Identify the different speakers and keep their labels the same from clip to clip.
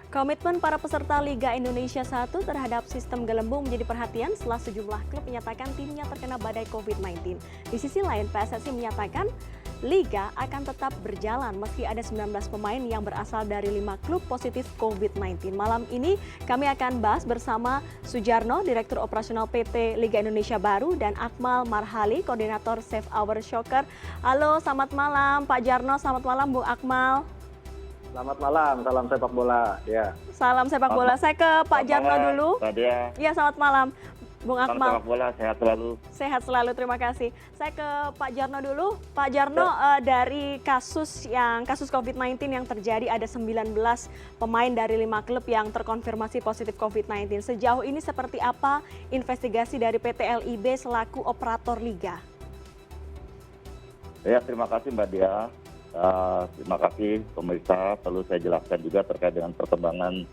Speaker 1: Komitmen para peserta Liga Indonesia 1 terhadap sistem gelembung menjadi perhatian setelah sejumlah klub menyatakan timnya terkena badai COVID-19. Di sisi lain, PSSI menyatakan Liga akan tetap berjalan meski ada 19 pemain yang berasal dari 5 klub positif COVID-19. Malam ini kami akan bahas bersama Sujarno, Direktur Operasional PT Liga Indonesia Baru, dan Akmal Marhali, Koordinator Save Our Soccer. Halo, selamat malam Pak Jarno, selamat malam Bung Akmal.
Speaker 2: Selamat malam, salam sepak bola. Ya.
Speaker 1: Salam sepak bola. Saya ke Pak Jarno dulu. Iya, selamat malam. Bung
Speaker 3: Salam
Speaker 1: Akmal.
Speaker 3: sepak bola, sehat selalu.
Speaker 1: Sehat selalu, terima kasih. Saya ke Pak Jarno dulu. Pak Jarno, dari kasus COVID-19 yang terjadi ada 19 pemain dari 5 klub yang terkonfirmasi positif COVID-19. Sejauh ini seperti apa investigasi dari PT LIB selaku operator liga?
Speaker 3: Ya, terima kasih Mbak Dia. Terima kasih pemirsa. Perlu saya jelaskan juga terkait dengan perkembangan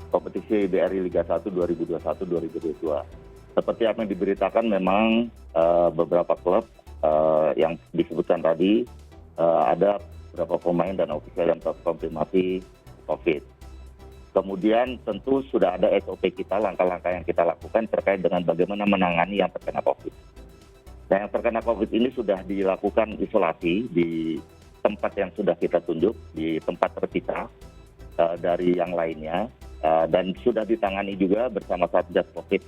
Speaker 3: kompetisi BRI Liga 1 2021-2022. Seperti apa yang diberitakan, memang beberapa klub yang disebutkan tadi ada beberapa pemain dan ofisial yang terkonfirmasi COVID. Kemudian tentu sudah ada SOP kita, langkah-langkah yang kita lakukan terkait dengan bagaimana menangani yang terkena COVID. Dan yang terkena COVID ini sudah dilakukan isolasi di tempat yang sudah kita tunjuk, di tempat terpisah dari yang lainnya, dan sudah ditangani juga bersama Satgas COVID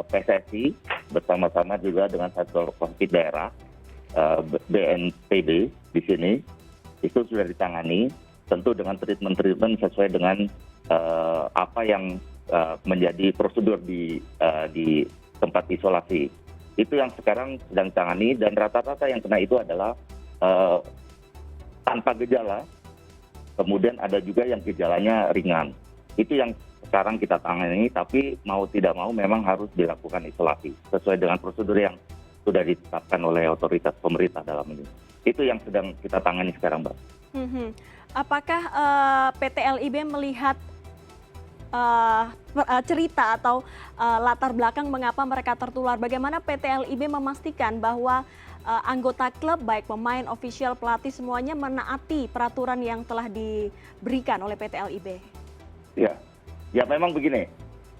Speaker 3: PSSI, bersama-sama juga dengan Satgas COVID daerah, BNPB di sini, itu sudah ditangani, tentu dengan treatment sesuai dengan apa yang menjadi prosedur di tempat isolasi. Itu yang sekarang sedang ditangani, dan rata-rata yang kena itu adalah tanpa gejala, kemudian ada juga yang gejalanya ringan. Itu yang sekarang kita tangani, tapi mau tidak mau memang harus dilakukan isolasi sesuai dengan prosedur yang sudah ditetapkan oleh otoritas pemerintah dalam ini. Itu yang sedang kita tangani sekarang, Mbak.
Speaker 1: Apakah PT LIB melihat cerita atau latar belakang mengapa mereka tertular? Bagaimana PT LIB memastikan bahwa anggota klub, baik pemain, ofisial, pelatih, semuanya menaati peraturan yang telah diberikan oleh PT LIB?
Speaker 3: Ya memang begini.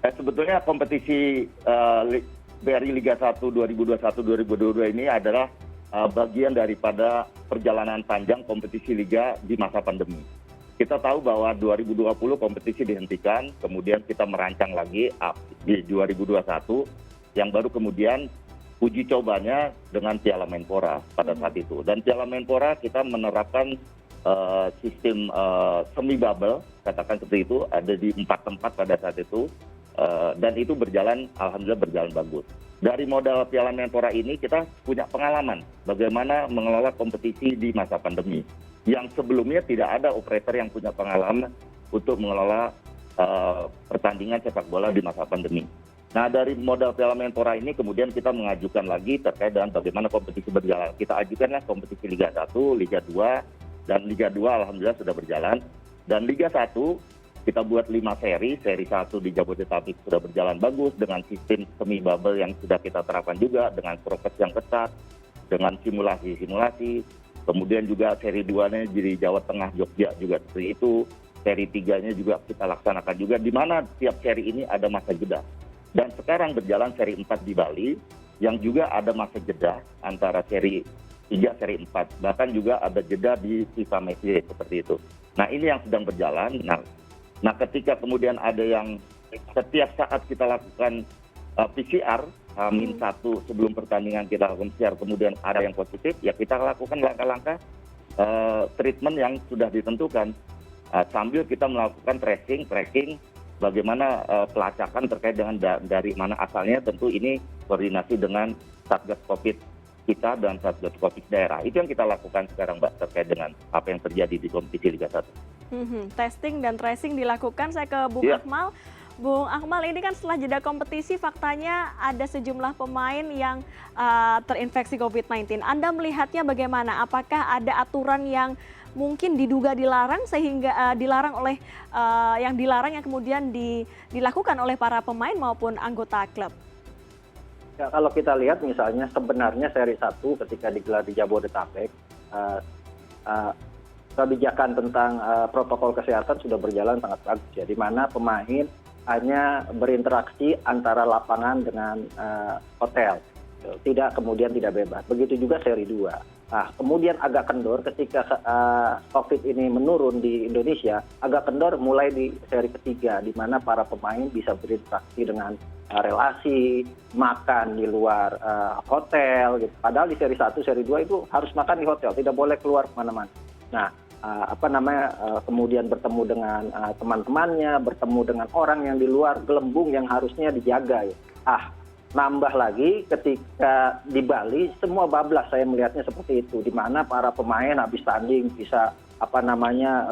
Speaker 3: Sebetulnya kompetisi BRI Liga 1 2021-2022 ini adalah bagian daripada perjalanan panjang kompetisi liga di masa pandemi. Kita tahu bahwa 2020 kompetisi dihentikan, kemudian kita merancang lagi di 2021, yang baru kemudian uji cobanya dengan Piala Menpora pada saat itu. Dan Piala Menpora kita menerapkan sistem semi bubble, katakan seperti itu, ada di 4 tempat pada saat itu, dan itu berjalan, alhamdulillah berjalan bagus. Dari modal Piala Menpora ini kita punya pengalaman bagaimana mengelola kompetisi di masa pandemi, yang sebelumnya tidak ada operator yang punya pengalaman untuk mengelola pertandingan sepak bola di masa pandemi. Nah, dari modal Piala Menpora ini kemudian kita mengajukan lagi terkait dengan bagaimana kompetisi berjalan. Kita ajukanlah kompetisi Liga 1, Liga 2, dan Liga 2 alhamdulillah sudah berjalan. Dan Liga 1 kita buat 5 seri 1 di Jabodetabek sudah berjalan bagus dengan sistem semi bubble yang sudah kita terapkan juga, dengan prokes yang ketat, dengan simulasi. Kemudian juga seri 2-nya di Jawa Tengah, Jogja juga seperti itu. Seri 3-nya juga kita laksanakan juga, di mana tiap seri ini ada masa jeda. Dan sekarang berjalan seri 4 di Bali, yang juga ada masa jeda antara seri 3, seri 4. Bahkan juga ada jeda di FIFA Messi seperti itu. Nah, ini yang sedang berjalan. Nah, ketika kemudian ada yang setiap saat kita lakukan PCR, H-1 sebelum pertandingan kita lakukan PCR, kemudian ada yang positif, ya kita lakukan langkah-langkah treatment yang sudah ditentukan. Sambil kita melakukan tracking, bagaimana pelacakan terkait dengan dari mana asalnya, tentu ini koordinasi dengan Satgas Covid kita dan Satgas Covid daerah. Itu yang kita lakukan sekarang, Mbak, terkait dengan apa yang terjadi di kompetisi Liga 1.
Speaker 1: Testing dan tracing dilakukan. Saya ke Bung Akmal. Bung Akmal, ini kan setelah jeda kompetisi faktanya ada sejumlah pemain yang terinfeksi COVID-19. Anda melihatnya bagaimana? Apakah ada aturan yang mungkin diduga dilarang sehingga dilarang oleh yang dilarang yang kemudian dilakukan oleh para pemain maupun anggota klub?
Speaker 2: Ya, kalau kita lihat misalnya sebenarnya seri 1 ketika digelar di Jabodetabek, kebijakan tentang protokol kesehatan sudah berjalan sangat bagus ya, di mana pemain hanya berinteraksi antara lapangan dengan hotel, tidak kemudian tidak bebas. Begitu juga seri 2. Nah, kemudian agak kendor ketika COVID ini menurun di Indonesia, agak kendor mulai di seri ketiga, di mana para pemain bisa berinteraksi dengan relasi, makan di luar hotel, gitu. Padahal di seri 1, seri 2 itu harus makan di hotel, tidak boleh keluar kemana-mana. Nah, kemudian bertemu dengan teman-temannya, bertemu dengan orang yang di luar gelembung yang harusnya dijaga. Ya. Nambah lagi ketika di Bali semua bablas, saya melihatnya seperti itu, di mana para pemain habis tanding bisa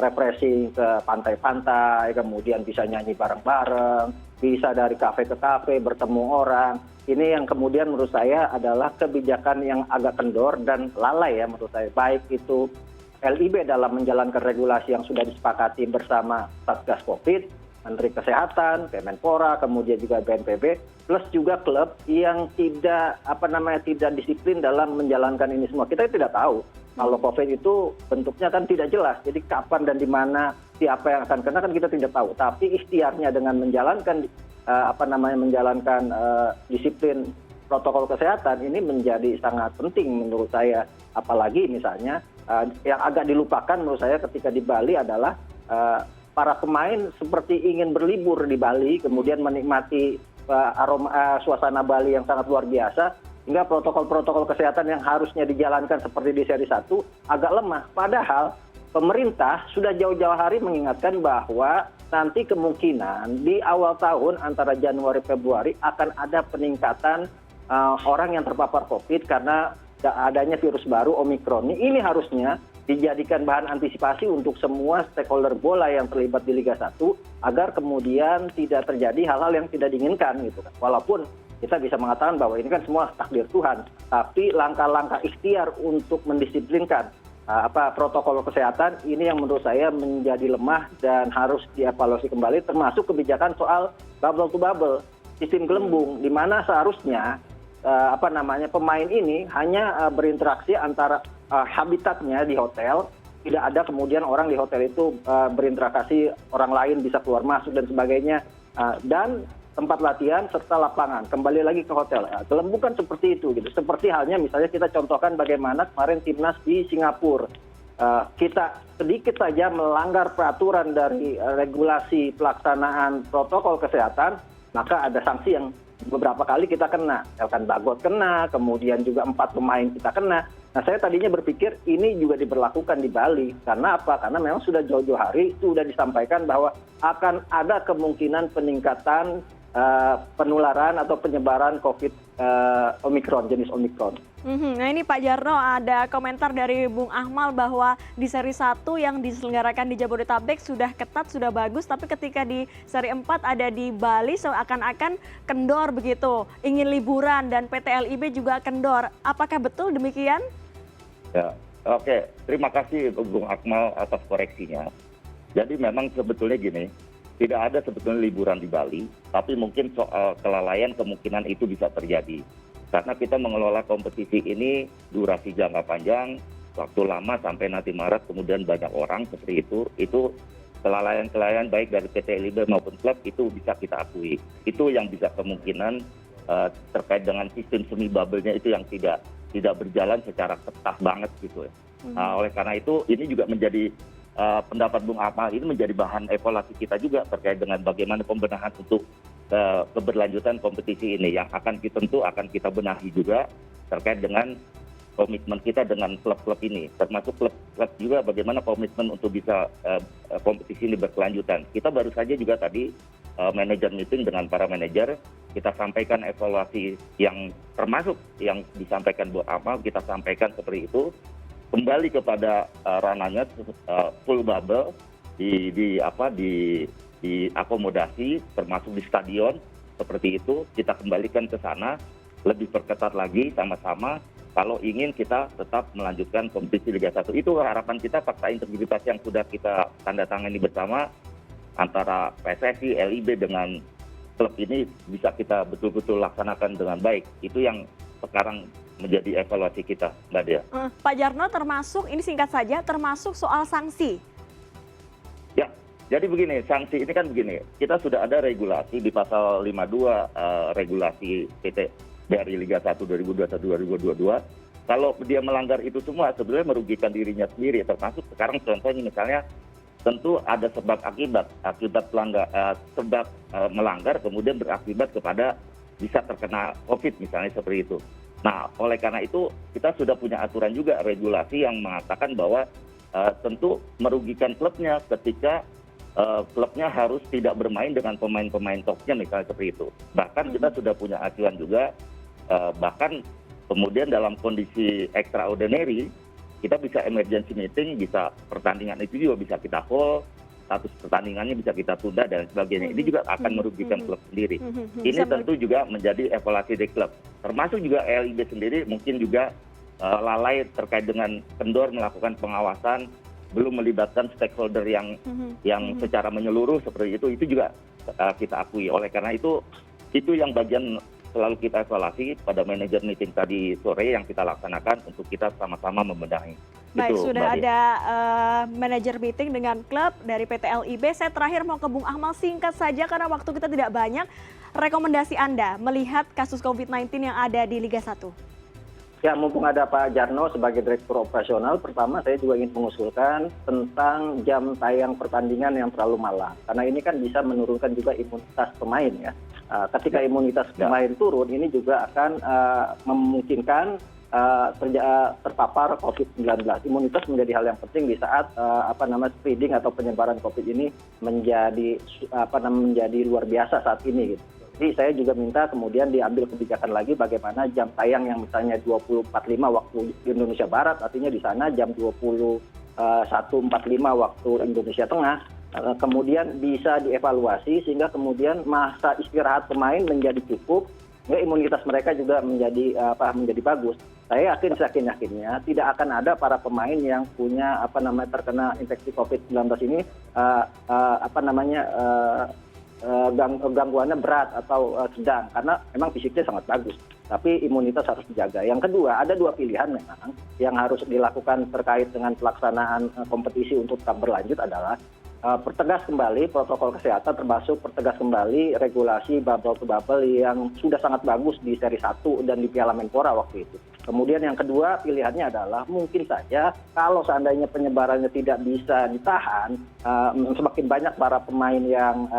Speaker 2: refreshing ke pantai-pantai, kemudian bisa nyanyi bareng-bareng, bisa dari kafe ke kafe bertemu orang. Ini yang kemudian menurut saya adalah kebijakan yang agak kendor dan lalai ya menurut saya, baik itu LIB dalam menjalankan regulasi yang sudah disepakati bersama Satgas Covid, Menteri Kesehatan, Kemenpora, kemudian juga BNPB, plus juga klub yang tidak disiplin dalam menjalankan ini semua. Kita tidak tahu kalau COVID itu bentuknya kan tidak jelas. Jadi kapan dan di mana siapa yang akan kena kan kita tidak tahu. Tapi ikhtiarnya dengan menjalankan disiplin protokol kesehatan ini menjadi sangat penting menurut saya. Apalagi misalnya yang agak dilupakan menurut saya ketika di Bali adalah para pemain seperti ingin berlibur di Bali, kemudian menikmati suasana Bali yang sangat luar biasa, hingga protokol-protokol kesehatan yang harusnya dijalankan seperti di seri 1 agak lemah. Padahal pemerintah sudah jauh-jauh hari mengingatkan bahwa nanti kemungkinan di awal tahun antara Januari Februari akan ada peningkatan orang yang terpapar COVID karena adanya virus baru Omikron. Ini harusnya dijadikan bahan antisipasi untuk semua stakeholder bola yang terlibat di Liga 1 agar kemudian tidak terjadi hal-hal yang tidak diinginkan gitu kan. Walaupun kita bisa mengatakan bahwa ini kan semua takdir Tuhan, tapi langkah-langkah ikhtiar untuk mendisiplinkan protokol kesehatan ini yang menurut saya menjadi lemah dan harus dievaluasi kembali, termasuk kebijakan soal bubble to bubble, sistem gelembung, di mana seharusnya pemain ini hanya berinteraksi antara habitatnya di hotel, tidak ada kemudian orang di hotel itu berinteraksi orang lain bisa keluar masuk dan sebagainya, dan tempat latihan serta lapangan kembali lagi ke hotel. Gelembung kan seperti itu gitu. Seperti halnya misalnya kita contohkan bagaimana kemarin timnas di Singapura, kita sedikit saja melanggar peraturan dari regulasi pelaksanaan protokol kesehatan, maka ada sanksi yang beberapa kali kita kena. Elkan Bagot kena, kemudian juga 4 pemain kita kena. Nah, saya tadinya berpikir ini juga diberlakukan di Bali. Karena apa? Karena memang sudah jauh-jauh hari sudah disampaikan bahwa akan ada kemungkinan peningkatan penularan atau penyebaran COVID Omikron, jenis Omikron.
Speaker 1: Nah ini Pak Jarno, ada komentar dari Bung Akmal bahwa di seri 1 yang diselenggarakan di Jabodetabek sudah ketat, sudah bagus, tapi ketika di seri 4 ada di Bali seakan-akan kendor begitu, ingin liburan dan PT LIB juga kendor. Apakah betul demikian?
Speaker 3: Ya, oke. Terima kasih Bung Akmal atas koreksinya. Jadi memang sebetulnya gini, tidak ada sebetulnya liburan di Bali, tapi mungkin soal kelalaian kemungkinan itu bisa terjadi. Karena kita mengelola kompetisi ini durasi jangka panjang, waktu lama sampai nanti Maret, kemudian banyak orang seperti itu kelalaian baik dari PT LIB maupun klub itu bisa kita akui. Itu yang bisa kemungkinan terkait dengan sistem semi bubble-nya itu yang tidak berjalan secara ketat banget gitu ya. Oleh karena itu ini juga menjadi pendapat Bung Akmal ini menjadi bahan evaluasi kita juga terkait dengan bagaimana pembenahan untuk keberlanjutan kompetisi ini yang akan kita benahi juga terkait dengan komitmen kita dengan klub-klub ini, termasuk klub-klub juga bagaimana komitmen untuk bisa kompetisi ini berkelanjutan. Kita baru saja juga tadi manajer meeting dengan para manajer, kita sampaikan evaluasi yang termasuk yang disampaikan Bung Akmal, kita sampaikan seperti itu. Kembali kepada ranahnya full bubble di akomodasi termasuk di stadion seperti itu, kita kembalikan ke sana lebih perketat lagi sama-sama kalau ingin kita tetap melanjutkan kompetisi Liga 1. Itu harapan kita, fakta integritas yang sudah kita tanda tangani bersama antara PSSI, LIB dengan klub ini bisa kita betul-betul laksanakan dengan baik. Itu yang sekarang menjadi evaluasi kita, Mbak Dea.
Speaker 1: Pak Jarno, termasuk ini singkat saja, termasuk soal sanksi.
Speaker 3: Ya, jadi begini, sanksi ini kan begini, kita sudah ada regulasi di pasal 52 regulasi PT BRI Liga 1 2021-2022. Kalau dia melanggar itu semua sebenarnya merugikan dirinya sendiri, termasuk sekarang contohnya misalnya tentu ada sebab akibat melanggar kemudian berakibat kepada bisa terkena COVID misalnya seperti itu. Nah, oleh karena itu kita sudah punya aturan juga regulasi yang mengatakan bahwa tentu merugikan klubnya ketika klubnya harus tidak bermain dengan pemain-pemain topnya misalnya seperti itu. Bahkan kita sudah punya acuan juga, bahkan kemudian dalam kondisi extraordinary kita bisa emergency meeting, bisa pertandingan itu juga bisa kita hold, status pertandingannya bisa kita tunda dan sebagainya. Ini juga akan merugikan klub sendiri. Ini tentu juga menjadi evaluasi dari klub. Termasuk juga LIB sendiri mungkin juga lalai terkait dengan kendor melakukan pengawasan, belum melibatkan stakeholder yang secara menyeluruh seperti itu juga kita akui. Oleh karena itu yang bagian selalu kita evaluasi pada manajer meeting tadi sore yang kita laksanakan untuk kita sama-sama membenahi.
Speaker 1: Baik,
Speaker 3: itu,
Speaker 1: sudah ada manajer meeting dengan klub dari PT LIB. Saya terakhir mau ke Bung Akmal, singkat saja karena waktu kita tidak banyak. Rekomendasi Anda melihat kasus COVID-19 yang ada di Liga 1?
Speaker 2: Ya, mumpung ada Pak Jarno sebagai direktur operasional, pertama saya juga ingin mengusulkan tentang jam tayang pertandingan yang terlalu malam. Karena ini kan bisa menurunkan juga imunitas pemain ya. Ketika imunitas pemain turun, ini juga akan memungkinkan terpapar COVID-19. Imunitas menjadi hal yang penting di saat spreading atau penyebaran COVID ini menjadi luar biasa saat ini gitu. Jadi saya juga minta kemudian diambil kebijakan lagi bagaimana jam tayang yang misalnya 20.45 waktu Indonesia Barat, artinya di sana jam 21.45 waktu Indonesia Tengah, kemudian bisa dievaluasi sehingga kemudian masa istirahat pemain menjadi cukup, imunitas mereka juga menjadi bagus. Saya yakinnya tidak akan ada para pemain yang punya terkena infeksi COVID-19 ini gangguannya berat atau sedang karena memang fisiknya sangat bagus, tapi imunitas harus dijaga. Yang kedua, ada dua pilihan memang yang harus dilakukan terkait dengan pelaksanaan kompetisi untuk tetap berlanjut adalah pertegas kembali protokol kesehatan, termasuk pertegas kembali regulasi bubble to bubble yang sudah sangat bagus di seri 1 dan di Piala Menpora waktu itu. Kemudian yang kedua pilihannya adalah mungkin saja kalau seandainya penyebarannya tidak bisa ditahan, semakin banyak para pemain yang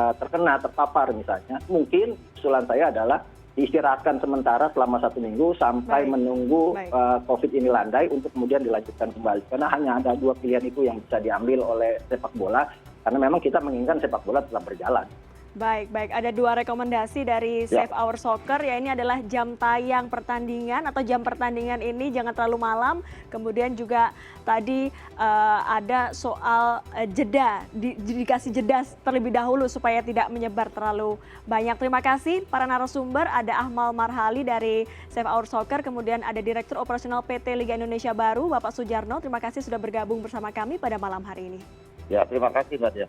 Speaker 2: terpapar misalnya, mungkin usulan saya adalah diistirahatkan sementara selama 1 minggu sampai menunggu COVID ini landai untuk kemudian dilanjutkan kembali. Karena hanya ada dua pilihan itu yang bisa diambil oleh sepak bola, karena memang kita menginginkan sepak bola tetap berjalan.
Speaker 1: Baik. Ada dua rekomendasi dari Save Our Soccer, ya ini adalah jam tayang pertandingan atau jam pertandingan ini jangan terlalu malam. Kemudian juga tadi ada soal jeda, dikasih jeda terlebih dahulu supaya tidak menyebar terlalu banyak. Terima kasih para narasumber, ada Ahmal Marhali dari Save Our Soccer, kemudian ada Direktur Operasional PT Liga Indonesia Baru, Bapak Sujarno. Terima kasih sudah bergabung bersama kami pada malam hari ini.
Speaker 3: Ya, terima kasih Mbak Dia.